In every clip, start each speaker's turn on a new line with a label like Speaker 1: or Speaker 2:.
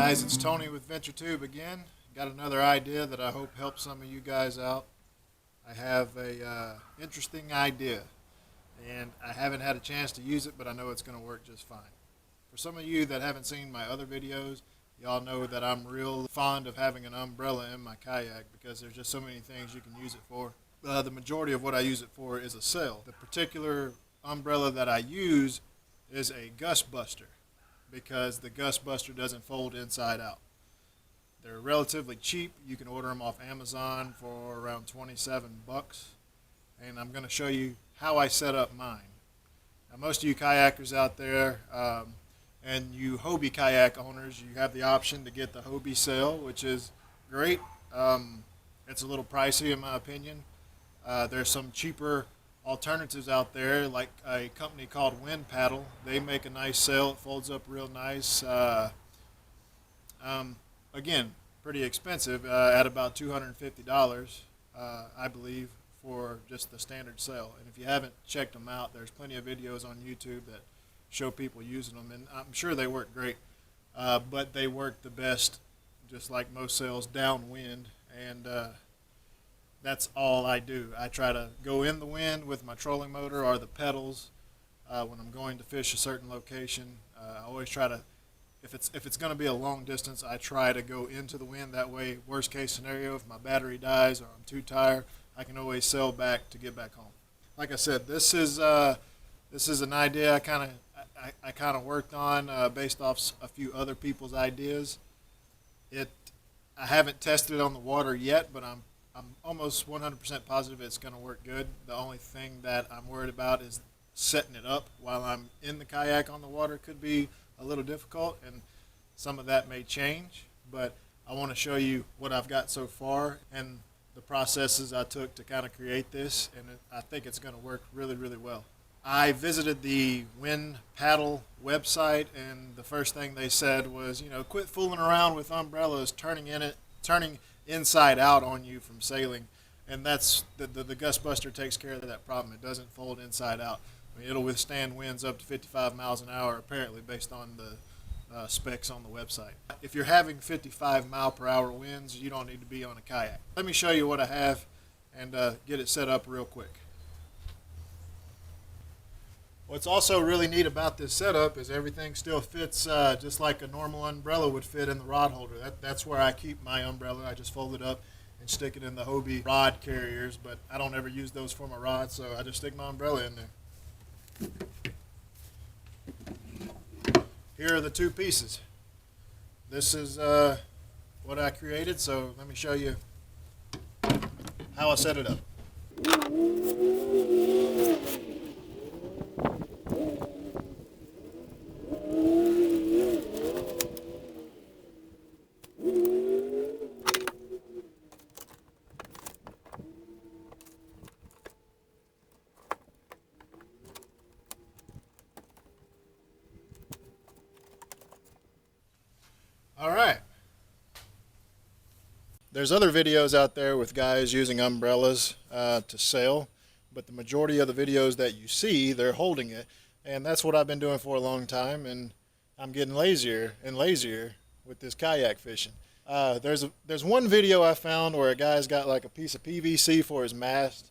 Speaker 1: guys, it's Tony with VentureTube again. Got another idea that I hope helps some of you guys out. I have a interesting idea, and I haven't had a chance to use it, but I know it's going to work just fine. For some of you that haven't seen my other videos, y'all know that I'm real fond of having an umbrella in my kayak because there's just so many things you can use it for. The majority of what I use it for is a sail. The particular umbrella that I use is a Gus Buster, because the Gus Buster doesn't fold inside out. They're relatively cheap. You can order them off Amazon for around 27 bucks. And I'm going to show you how I set up mine. Now, most of you kayakers out there and you Hobie kayak owners, you have the option to get the Hobie sail, which is great. It's a little pricey in my opinion. There's some cheaper alternatives out there, like a company called Wind Paddle. They make a nice sail. It folds up real nice. Again, pretty expensive at about $250, I believe, for just the standard sail. And if you haven't checked them out, there's plenty of videos on YouTube that show people using them, and I'm sure they work great, but they work the best, just like most sails, downwind, and that's all I do. I try to go in the wind with my trolling motor or the pedals when I'm going to fish a certain location. I always try to, if it's going to be a long distance, I try to go into the wind. That way, worst case scenario, if my battery dies or I'm too tired, I can always sail back to get back home. Like I said, this is an idea I kind of worked on based off a few other people's ideas. I haven't tested it on the water yet, but I'm almost 100% positive it's going to work good. The only thing that I'm worried about is setting it up while I'm in the kayak on the water. Could be a little difficult, and some of that may change, but I want to show you what I've got so far and the processes I took to kind of create this, and I think it's going to work really, really well. I visited the Wind Paddle website, and the first thing they said was, quit fooling around with umbrellas turning inside out on you from sailing, and that's the Gus Buster takes care of that problem. It doesn't fold inside out. I mean, it'll withstand winds up to 55 miles an hour, apparently, based on the specs on the website. If you're having 55 mile per hour winds, you don't need to be on a kayak. Let me show you what I have and get it set up real quick. What's also really neat about this setup is everything still fits just like a normal umbrella would fit in the rod holder. That's where I keep my umbrella. I just fold it up and stick it in the Hobie rod carriers, but I don't ever use those for my rod, so I just stick my umbrella in there. Here are the two pieces. This is what I created, so let me show you how I set it up. All right. There's other videos out there with guys using umbrellas to sail, but the majority of the videos that you see, they're holding it, and that's what I've been doing for a long time, and I'm getting lazier and lazier with this kayak fishing. There's one video I found where a guy's got like a piece of PVC for his mast,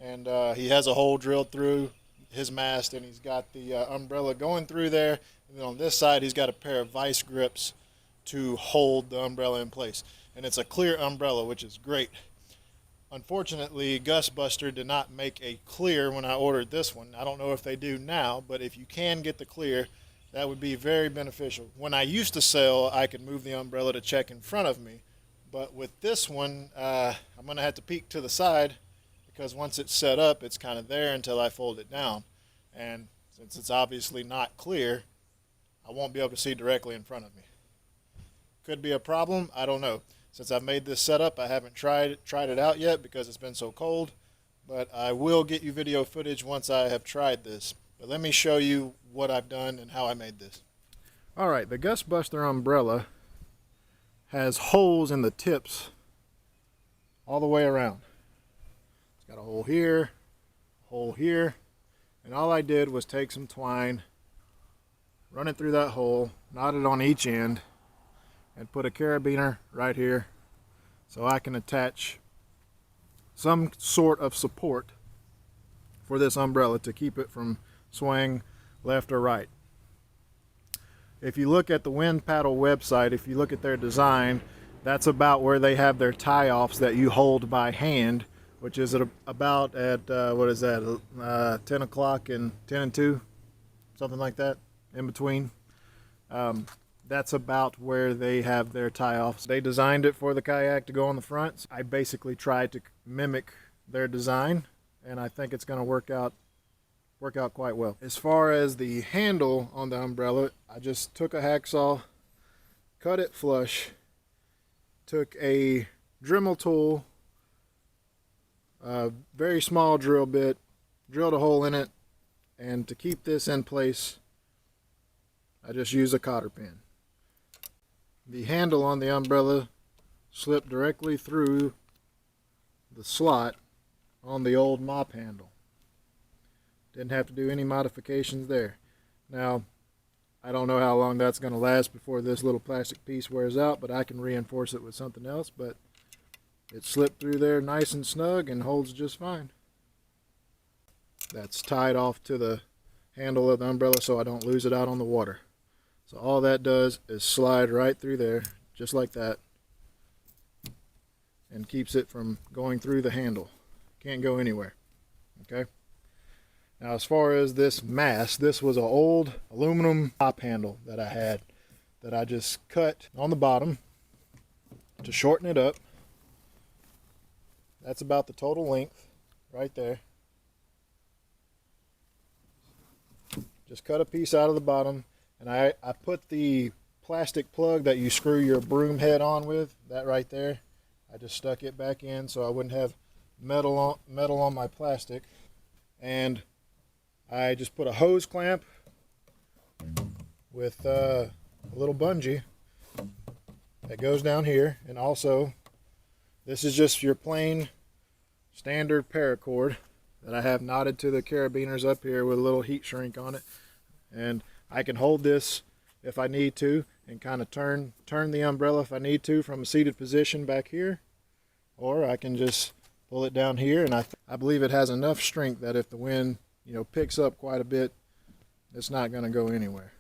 Speaker 1: and he has a hole drilled through his mast, and he's got the umbrella going through there, and then on this side he's got a pair of vice grips to hold the umbrella in place, and it's a clear umbrella, which is great. Unfortunately, Gus Buster did not make a clear when I ordered this one. I don't know if they do now, but if you can get the clear, that would be very beneficial. When I used to sail, I could move the umbrella to check in front of me, but with this one, I'm going to have to peek to the side, because once it's set up, it's kind of there until I fold it down, and since it's obviously not clear, I won't be able to see directly in front of me. Could be a problem, I don't know. Since I've made this setup, I haven't tried it out yet because it's been so cold, but I will get you video footage once I have tried this. But let me show you what I've done and how I made this. All right, the Gus Buster umbrella has holes in the tips all the way around. It's got a hole here, and all I did was take some twine, run it through that hole, knot it on each end, and put a carabiner right here so I can attach some sort of support for this umbrella to keep it from swaying left or right. If you look at the Wind Paddle website, if you look at their design, that's about where they have their tie-offs that you hold by hand, which is about at, what is that, 10 o'clock and 10 and 2, something like that, in between. That's about where they have their tie-offs. They designed it for the kayak to go on the front. I basically tried to mimic their design, and I think it's going to work out quite well. As far as the handle on the umbrella, I just took a hacksaw, cut it flush, took a Dremel tool, a very small drill bit, drilled a hole in it, and to keep this in place, I just use a cotter pin. The handle on the umbrella slipped directly through the slot on the old mop handle. Didn't have to do any modifications there. Now, I don't know how long that's going to last before this little plastic piece wears out, but I can reinforce it with something else. But it slipped through there nice and snug and holds just fine. That's tied off to the handle of the umbrella so I don't lose it out on the water. So all that does is slide right through there, just like that, and keeps it from going through the handle. Can't go anywhere. Okay? Now, as far as this mast, this was an old aluminum top handle that I had that I just cut on the bottom to shorten it up. That's about the total length right there. Just cut a piece out of the bottom, and I put the plastic plug that you screw your broom head on with, that right there. I just stuck it back in so I wouldn't have metal on my plastic. And I just put a hose clamp with a little bungee that goes down here, and also this is just your plain standard paracord that I have knotted to the carabiners up here with a little heat shrink on it, and I can hold this if I need to and kind of turn the umbrella if I need to from a seated position back here, or I can just pull it down here, and I believe it has enough strength that if the wind picks up quite a bit, it's not going to go anywhere.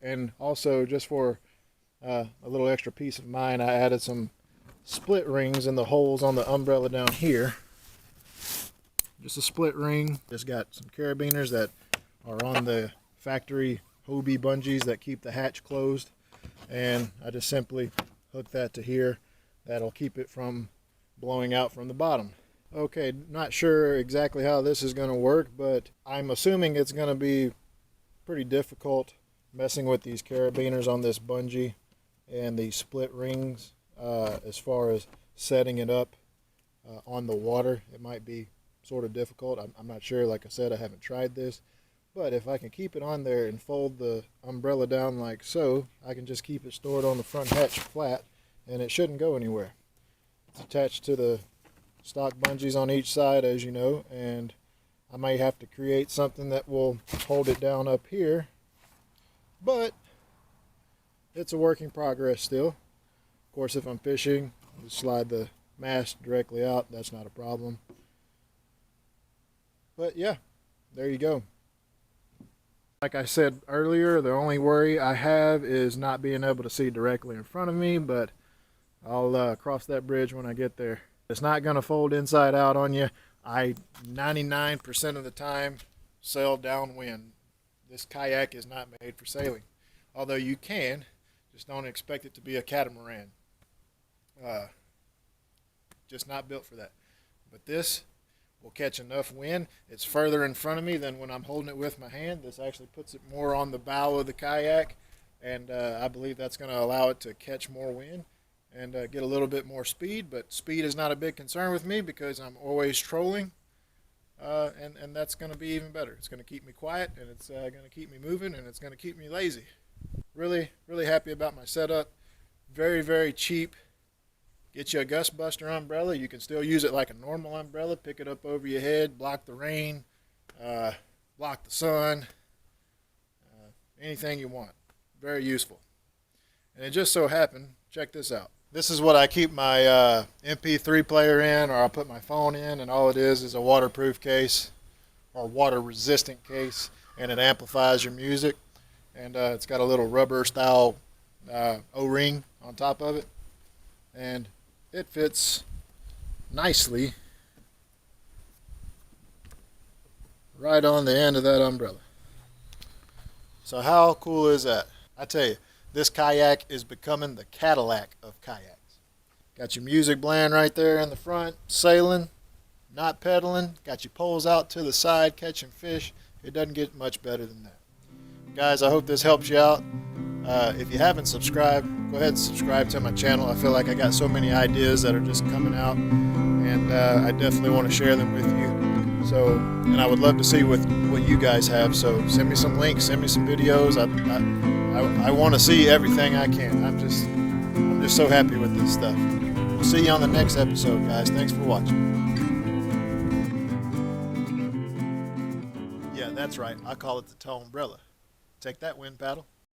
Speaker 1: And also, just for a little extra peace of mind, I added some split rings in the holes on the umbrella down here. Just a split ring. Just got some carabiners that are on the factory Hobie bungees that keep the hatch closed, and I just simply hook that to here. That'll keep it from blowing out from the bottom. Okay, not sure exactly how this is going to work, but I'm assuming it's going to be pretty difficult messing with these carabiners on this bungee and the split rings as far as setting it up on the water. It might be sort of difficult. I'm not sure. Like I said, I haven't tried this, but if I can keep it on there and fold the umbrella down like so, I can just keep it stored on the front hatch flat, and it shouldn't go anywhere. It's attached to the stock bungees on each side, as you know, and I may have to create something that will hold it down up here, but it's a work in progress still. Of course, if I'm fishing, just slide the mast directly out. That's not a problem. But yeah, there you go. Like I said earlier, the only worry I have is not being able to see directly in front of me, but I'll cross that bridge when I get there. It's not going to fold inside out on you. I 99% of the time sail downwind. This kayak is not made for sailing. Although you can, just don't expect it to be a catamaran. Just not built for that. But this will catch enough wind. It's further in front of me than when I'm holding it with my hand. This actually puts it more on the bow of the kayak, and I believe that's going to allow it to catch more wind and get a little bit more speed. But speed is not a big concern with me because I'm always trolling, and that's going to be even better. It's going to keep me quiet, and it's going to keep me moving, and it's going to keep me lazy. Really, really happy about my setup. Very, very cheap. Get you a Gus Buster umbrella. You can still use it like a normal umbrella. Pick it up over your head, block the rain, block the sun, anything you want. Very useful. And it just so happened, check this out. This is what I keep my MP3 player in, or I'll put my phone in, and all it is a waterproof case or water resistant case, and it amplifies your music. And it's got a little rubber style O-ring on top of it, and it fits nicely right on the end of that umbrella. So how cool is that? I tell you, this kayak is becoming the Cadillac of kayaks. Got your music playing right there in the front, sailing, not pedaling, got your poles out to the side, catching fish. It doesn't get much better than that. Guys, I hope this helps you out. If you haven't subscribed, go ahead and subscribe to my channel. I feel like I got so many ideas that are just coming out, and I definitely want to share them with you. So, and I would love to see what you guys have. So send me some links, send me some videos. I want to see everything I can. I'm just so happy with this stuff. We'll see you on the next episode, guys. Thanks for watching. Yeah, that's right. I call it the tow umbrella. Take that, wind paddle.